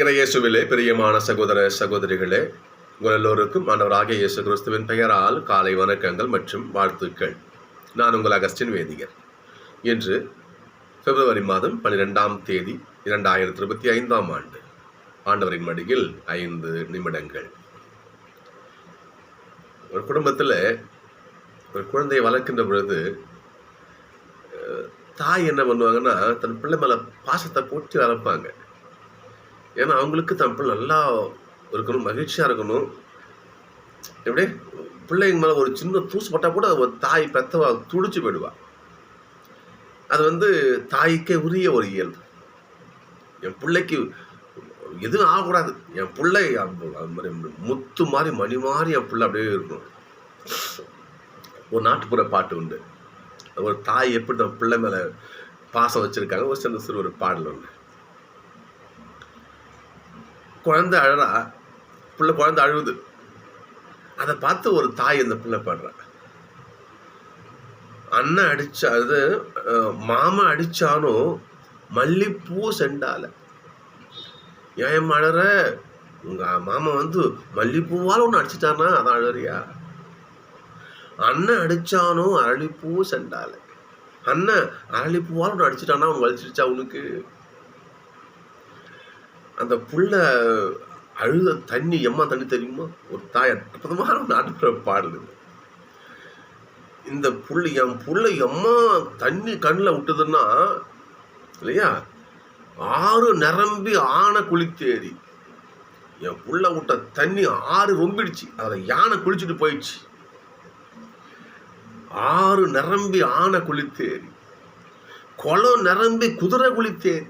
இறையேசுவிலே பிரியமான சகோதர சகோதரிகளே, உங்கள் எல்லோருக்கும் ஆண்டவராகிய இயேசு கிறிஸ்துவின் பெயரால் காலை வணக்கங்கள் மற்றும் வாழ்த்துக்கள். நான் உங்கள் அகஸ்டின் வேதியர். இன்று பிப்ரவரி மாதம் 12ஆம் தேதி 2025ஆம் ஆண்டு. ஆண்டவரின் மடியில் 5 நிமிடங்கள். ஒரு குடும்பத்தில் ஒரு குழந்தையை வளர்க்கின்ற பொழுது தாய் என்ன பண்ணுவாங்கன்னா, தன் பிள்ளை மேலே பாசத்தை போட்டு வளர்ப்பாங்க. ஏன்னா அவங்களுக்கு தன் பிள்ளை நல்லா இருக்கணும், மகிழ்ச்சியாக இருக்கணும். எப்படி பிள்ளைங்க மேலே ஒரு சின்ன தூசு பட்டால் கூட ஒரு தாய் பெத்தவா துடிச்சு போயிடுவா. அது தாய்க்கே உரிய ஒரு இயல்பு. என் பிள்ளைக்கு எதுவும் ஆகக்கூடாது, என் பிள்ளை முத்து மாதிரி மணி மாதிரி என் பிள்ளை அப்படியே இருக்கணும். ஒரு நாட்டுப்புற பாட்டு உண்டு. ஒரு தாய் எப்படி நம்ம பிள்ளை மேலே பாசம் வச்சுருக்காங்க, ஒரு சிறு ஒரு பாடல் உண்டு. குழந்தை அழறா, குழந்தை அழுகுது. அதை பார்த்து ஒரு தாய் அந்த பிள்ளை பாடுறா. அண்ணன் அடிச்சாது, மாமா அடிச்சானும் மல்லிப்பூ செண்டால. ஏன் அழற? உங்க மாமா மல்லிப்பூவால் ஒன்று அடிச்சுட்டானா, அதான் அழறியா? அண்ணன் அடிச்சானோ அரளிப்பூ செண்டால. அண்ணன் அரளிப்பூவால் ஒன்று அடிச்சுட்டானா, அவன் வலிச்சிருச்சா உனக்கு? அந்த புள்ள அழுத தண்ணி எம்மா தண்ணி தெரியுமா? ஒரு தாய் அற்புதமான நாட்டுப்புற பாடல். இந்த புள்ளி என் புள்ள எம்மா தண்ணி கண்ணில் விட்டுதுன்னா இல்லையா, 6 நிரம்பி ஆனை குளித்தேறி. என் புள்ள விட்ட தண்ணி 6 ரொம்பிடுச்சு. அதில் யானை குளிச்சுட்டு போயிடுச்சு. 6 நிரம்பி ஆனை குளித்தேறி, குளம் நிரம்பி குதிரை குளித்தேறி.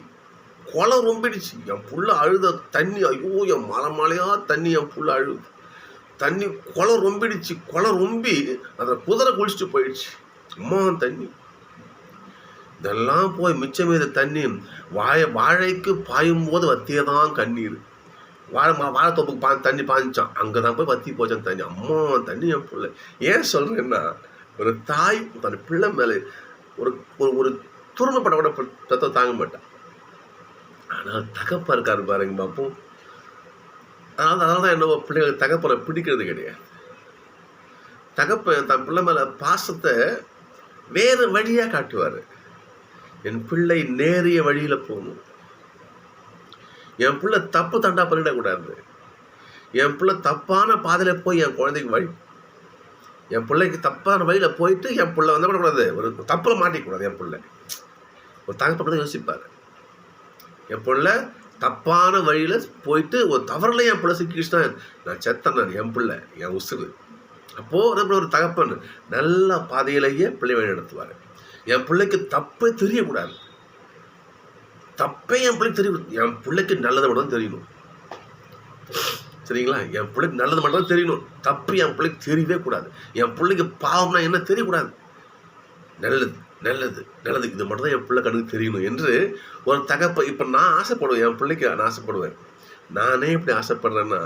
குளம் ரொம்பிடுச்சு. என் புள்ள அழுத தண்ணி, ஐயோ என் மலையா தண்ணி, என் புள்ள அழுது தண்ணி. குளம் ரொம்பிடுச்சு. குளம் ரொம்பி அதில் குதிரை குளிச்சுட்டு போயிடுச்சு. அம்மா தண்ணி. இதெல்லாம் போய் மிச்சம் மீத தண்ணி வாழைக்கு பாயும் போது வத்தியதான் கண்ணீர். வாழைத்தோப்புக்கு தண்ணி பாய்ச்சான், அங்கே தான் போய் வத்தி போச்சான் தண்ணி. அம்மா தண்ணி என் பிள்ளை. ஏன் சொல்றேன்னா, ஒரு தாய் தன் பிள்ளை மேலே ஒரு ஒரு துரும்பப்பட கூட பெத்த தாங்க மாட்டான். ஆனால் தகப்பா இருக்காரு பாருங்க பார்ப்போம். அதனால தான் என்னவோ பிள்ளைகளுக்கு தகப்பனை பிடிக்கிறது கிடையாது. தகப்பன் தன் பிள்ளை மேலே பாசத்தை வேறு வழியாக காட்டுவார். என் பிள்ளை நேரிய வழியில் போகணும், என் பிள்ளை தப்பு தண்டா பண்ணிடக்கூடாது, என் பிள்ளை தப்பான பாதையில் போய் என் குழந்தைக்கு வழி, என் பிள்ளைக்கு தப்பான வழியில் போயிட்டு என் பிள்ளை பண்ணக்கூடாது, ஒரு தப்பில் மாட்டிக்கூடாது. என் பிள்ளை ஒரு தகப்பனை யோசிப்பார். என் பிள்ளை தப்பான வழியில் போயிட்டு ஒரு தவறில் என் பிள்ளை சிக்கிச்சுன்னா நான் செத்தன், என் பிள்ளை என் உசுறு. அப்போது ஒரு தகப்பன் நல்ல பாதையிலேயே பிள்ளை வழி நடத்துவார். என் பிள்ளைக்கு தப்பே தெரியக்கூடாது. தப்பே என் பிள்ளைக்கு தெரியக்கூடாது. என் பிள்ளைக்கு நல்லதை மட்டும் தெரியணும். சரிங்களா? என் பிள்ளைக்கு நல்லது மட்டும் தெரியணும். தப்பு என் பிள்ளைக்கு தெரியவே கூடாது. என் பிள்ளைக்கு பாவம்னா என்ன தெரியக்கூடாது. நல்லது நல்லது நல்லது இது மட்டும் தான் என் பிள்ளை கண்ணுக்கு தெரியணும் என்று ஒரு தகப்ப. இப்போ நான் ஆசைப்படுவேன், என் பிள்ளைக்கு நான் ஆசைப்படுவேன். நானே இப்படி ஆசைப்படுறேன்னா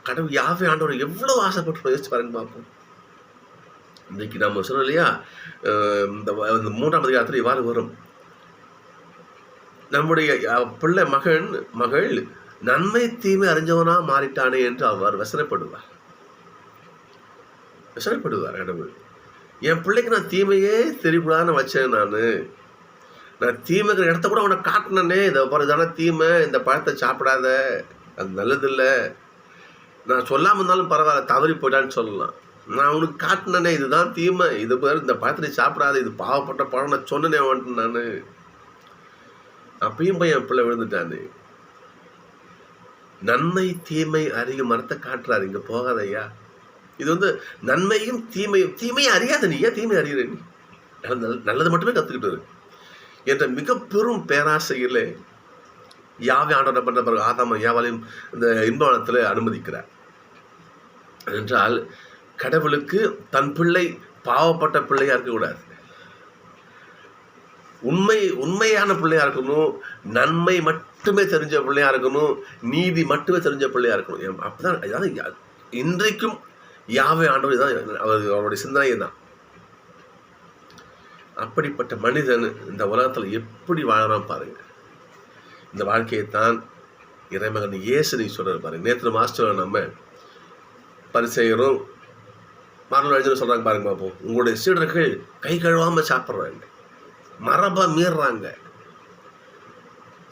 கடவுள் யாவே ஆண்டவர் எவ்வளோ ஆசைப்பட்டு யோசிச்சு பாருங்க பார்ப்போம். இன்றைக்கு நம்ம சொன்னோம் இல்லையா, இந்த 3ஆம் அதிகாரத்தில் இவ்வாறு வரும். நம்முடைய பிள்ளை மகள் நன்மை தீமை அறிஞ்சவனா மாறிட்டானே என்று அவர் வசனப்படுவார் கடவுள். என் பிள்ளைக்கு நான் தீமையே தெரியக்கூடாதுன்னு வச்சேன். நான் தீமைக்கிற இடத்த கூட அவனை காட்டினே. இதை பாரு, தானே தீமை, இந்த பழத்தை சாப்பிடாத, அது நல்லதில்லை. நான் சொல்லாமல் இருந்தாலும் பரவாயில்ல, தவறி போயிட்டான்னு சொல்லலாம். நான் அவனுக்கு காட்டினே, இதுதான் தீமை, இது பேர் இந்த பழத்தை சாப்பிடாத, இது பாவப்பட்ட பழம் நான் சொன்னனே வந்துட்டு நான். அப்பயும் போய் என் பிள்ளை விழுந்துட்டானு. நன்மை தீமை அறியும் மரத்தை காட்டுறாரு, இங்கே போகாதையா. இது நன்மையும் தீமையை அறியாத நீ ஏன் தீமை அறிகிற? நீ நல்லது மட்டுமே கற்றுக்கிட்டு என்ற மிக பெரும் பேராசையில் யாவே ஆண்டவர் பண்ண பிறகு ஆதாம யாவாலையும் இந்த இன்பவனத்தில் அனுமதிக்கிறார். என்றால் கடவுளுக்கு தன் பிள்ளை பாவப்பட்ட பிள்ளையா இருக்கக்கூடாது. உண்மையான பிள்ளையா இருக்கணும், நன்மை மட்டுமே தெரிஞ்ச பிள்ளையா இருக்கணும், நீதி மட்டுமே தெரிஞ்ச பிள்ளையா இருக்கணும். அப்படிதான். அதாவது இன்றைக்கும் யாவே ஆண்டவர் தான் அவருடைய சிந்தனை தான். அப்படிப்பட்ட மனிதன் இந்த உலகத்தில் எப்படி வாழறான் பாருங்க. இந்த வாழ்க்கையைத்தான் இறைமகன் இயேசு நீ சொல்றது பாருங்க. நேற்று மாஸ்டர் நம்ம பரிசேயரும் மரணம் சொல்றாங்க பாருங்க பார்ப்போம். உங்களுடைய சீடர்கள் கை கழுவாம சாப்பிட்றாங்க, மரபை மீறுறாங்க,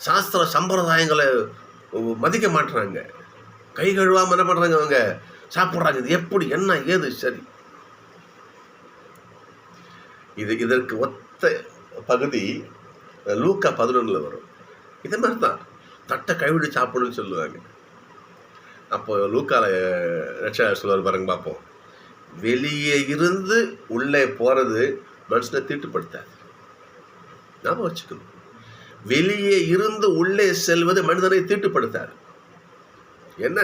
சாஸ்திர சம்பிரதாயங்களை மதிக்க மாட்டுறாங்க, கை கழுவாம என்ன பண்றாங்க, அவங்க சாப்பிட்றாங்க. இது எப்படி, என்ன, ஏது சரி? இதற்கு ஒத்த பகுதி லூக்கா 11 வரும். இதே மாதிரி தான் தட்டை கைவிட்டு சாப்பிடணும்னு சொல்லுவாங்க. அப்போ லூக்கால ரட்சகர் சொல்லுவார் பாருங்க பார்ப்போம். வெளியே இருந்து உள்ளே போறது மனுஷனை தீட்டுப்படுத்தாது. நாம வச்சுக்கணும், வெளியே இருந்து உள்ளே செல்வது மனிதனை தீட்டுப்படுத்தாது. என்ன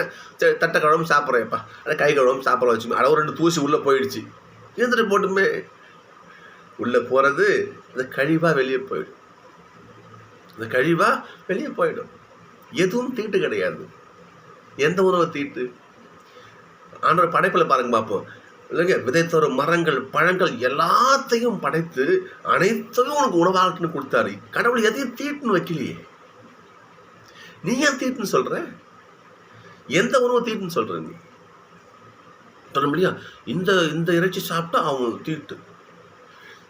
தட்டை கழுவும் சாப்பிட்றேன்ப்பா, கை கழுவும் சாப்பிட வச்சுக்கோ, அளவு 2 தூசி உள்ளே போயிடுச்சு, இருந்துட்டு போட்டுமே. உள்ளே போகிறது இந்த கழிவாக வெளியே போயிடும், இந்த கழிவாக வெளியே போயிடும். எதுவும் தீட்டு கிடையாது. எந்த உணவு தீட்டு? ஆண்டவர் படைப்பில் பாருங்க பார்ப்போம். இல்லைங்க, விதைத்தொரு மரங்கள், பழங்கள் எல்லாத்தையும் படைத்து அனைத்தையும் உனக்கு உணவாகட்டுன்னு கொடுத்தாரு. கடவுள் எதையும் தீட்டுன்னு வைக்கலையே. நீ ஏன் தீட்டுன்னு சொல்ற? எந்த உணவு தீட்டுன்னு சொல்ற? நீ சொல்ல முடியும். இந்த இறைச்சி சாப்பிட்டா அவன் தீட்டு,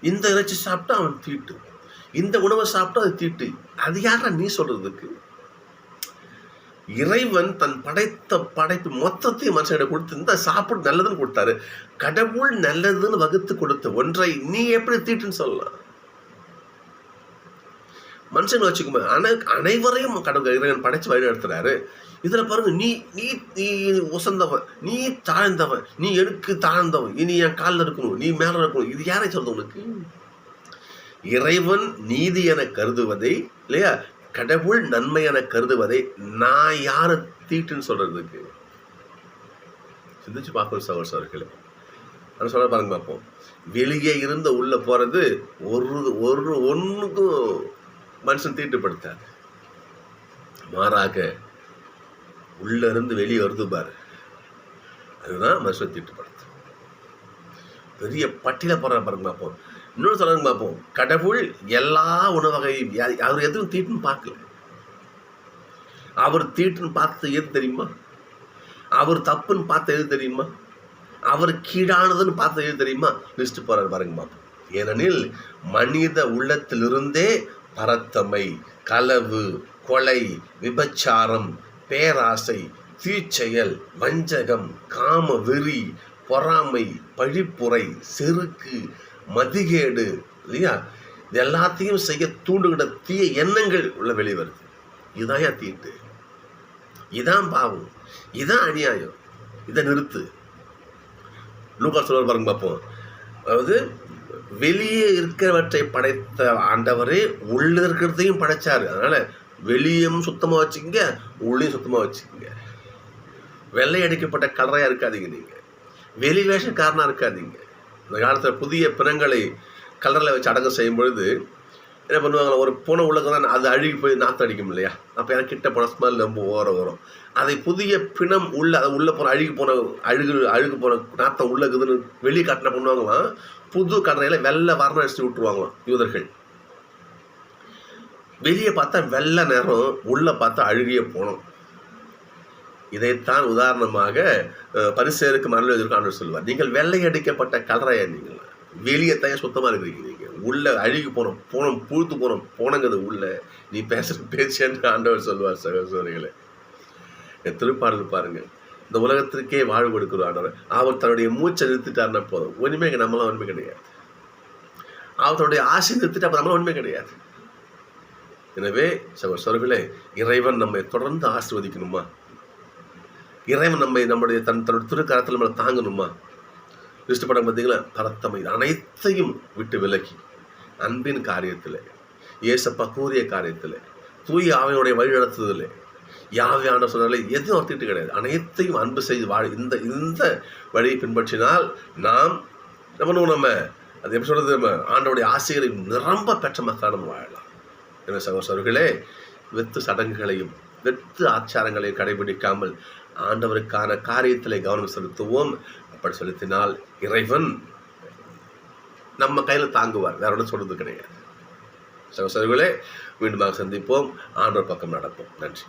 இந்த இறைச்சி சாப்பிட்டா அவன் தீட்டு, இந்த உணவை சாப்பிட்டா அது தீட்டு. அது யாரா நீ சொல்றதுக்கு? இறைவன் தன் படைத்த படைப்பு மொத்தத்தையும் மனுஷனிடம் கொடுத்து இந்த சாப்பிட்டு நல்லதுன்னு கொடுத்தாரு. கடவுள் நல்லதுன்னு வகுத்து கொடுத்த ஒன்றை நீ எப்படி தீட்டுன்னு சொல்லலாம்? மனுஷன் வச்சுக்கோ, அனைவரையும் கடவுள் இறைவன் படைச்சு வழி நடத்துறாரு. இதுல பாருங்க, நீ நீ நீ உசந்தவன், நீ தாழ்ந்தவன், நீ எனக்கு தாழ்ந்தவன், இனி என் காலில் இருக்கணும், நீ மேல இருக்கணும். இது யாரை சொல்றது உனக்கு? இறைவன் நீதி என கருதுவதை, இல்லையா, கடவுள் நன்மை என கருதுவதை நான் யாரை தீட்டுன்னு சொல்றதுக்கு? சிந்திச்சு பார்க்கணும் சகோதரர்களே. அதை சொல்ல பாருங்க பார்ப்போம். வெளியே இருந்து உள்ள போறது ஒன்றுக்கும் மனுஷன் தீட்டுப்படுத்தாது. மாறாக உள்ள இருந்து வெளியே வருது பாரு, அதுதான் மனுஷன் தீட்டுப்படுத்து. பெரிய பட்டியல போற பாருங்க பார்ப்போம். இன்னொன்று சொல்லுங்க பார்ப்போம். கடவுள் எல்லா உணவகையும் அவர் எதுவும் தீட்டுன்னு பார்க்கல. அவர் தீட்டுன்னு பார்த்தது எது தெரியுமா? அவர் தப்புன்னு பார்த்த எது தெரியுமா? அவர் கீழானதுன்னு பார்த்த எது தெரியுமா? லிஸ்ட் போறாரு பாருங்க பார்ப்போம். ஏனெனில் மனித உள்ளத்திலிருந்தே பரத்தமை, களவு, கொலை, விபச்சாரம், பேராசை, தீச்செயல், வஞ்சகம், காம வெறி, பொறாமை, பழிப்புரை, செருக்கு, மதிகேடு, இல்லையா, இது எல்லாத்தையும் செய்ய தூண்டுகிற தீய எண்ணங்கள் உள்ள வெளிவருது. இதுதான் தீட்டு, இதான் பாவம், இதான் அநியாயம். இதை நிறுத்து. லூக்கா சொல்ல பாருங்க பார்ப்போம். அதாவது வெளியே இருக்கிறவற்றை படைத்த ஆண்டவரே உள்ள இருக்கிறதையும் படைச்சாரு. அதனால வெளியும் சுத்தமா வச்சுக்கங்க, உள்ளேயும் சுத்தமா வச்சுக்கோங்க. வெள்ளை அடிக்கப்பட்ட கலரையா இருக்காதீங்க. நீங்க வெளி வேஷக்காரனா இருக்காதீங்க. இந்த காலத்தில் புதிய பிணங்களை கலரில் வச்சு அடங்கம் செய்யும் பொழுது என்ன பண்ணுவாங்க, ஒரு பூனை உள்ளக்கு தான் அது அழுகி போய் நாற்றம் அடிக்கும் இல்லையா? அப்போ எனக்கு கிட்ட போன ஸ்மெல் ரொம்ப வரும். அதை புதிய பிணம் அதை உள்ளே போன அழுகு போன நாற்றம் உள்ளக்குதுன்னு வெளியே காட்டின பண்ணுவாங்களாம். புது கடறையில் வெள்ளை வர்ணம் அடிச்சு விட்டுருவாங்களாம் யூதர்கள். வெளியே பார்த்தா வெள்ளை நேரம், உள்ளே பார்த்தா அழுகிய போனோம். இதைத்தான் உதாரணமாக பரிசேயருக்கு மரணம் எதிர்க்காண்டு சொல்லுவார். நீங்கள் வெள்ளை அடிக்கப்பட்ட கலரையா, நீங்கள் வெளியே தான் சுத்தமாக இருக்கிறீங்க, நீங்கள் உள்ள அழுகி போனோம் புழுத்து போனங்கிறது உள்ள நீ பேசுகிற பேச்சு ஆண்டவர் சொல்லுவார். சகோதரிகளே, திருப்பாடல் பாருங்க. இந்த உலகத்திற்கே வாழ்வு கொடுக்குற ஆண்டவர், அவர் தன்னுடைய மூச்சை நிறுத்திட்டாருன்னா போதும், ஒன்றுமே நம்மளாம் ஒன்றுமே கிடையாது. அவர் தன்னுடைய ஆசை நிறுத்திட்டு அப்போ நம்மளாம் ஒன்றுமே கிடையாது. எனவே சகோதரர்களே, இறைவன் நம்மை தொடர்ந்து ஆசீர்வதிக்கணுமா? இறைவன் நம்முடைய தன்னுடைய திருக்கரத்தில் நம்மளை தாங்கணுமா? லிஸ்ட் படம் பார்த்தீங்களா? பரத்தமை அனைத்தையும் விட்டு விலகி அன்பின் காரியத்தில், ஏசப்பா கூறிய காரியத்தில், தூய ஆவியினுடைய வழி நடத்துதல், யாவையான சொன்னாலே எதுவும் ஒத்திட்டு கிடையாது. அனைத்தையும் அன்பு செய்து இந்த வழியை பின்பற்றினால் நாம் நம்ம அது எப்படி சொல்றது, நம்ம ஆண்டவருடைய ஆசைகளை நிரம்ப பெற்ற மக்கள் நம்ம வாழலாம். என்ன சகோதரர்களே, வெத்து சடங்குகளையும் வெத்து ஆச்சாரங்களையும் கடைபிடிக்காமல் ஆண்டவருக்கான காரியத்தில் கவனம் செலுத்துவோம். அப்படி செலுத்தினால் இறைவன் நம்ம கையில் தாங்குவார். வேற ஒன்றும் சொல்றது கிடையாது. சகோதரர்களே, மீண்டுமாக சந்திப்போம். ஆண்டவர் பக்கம் நடப்போம். நன்றி.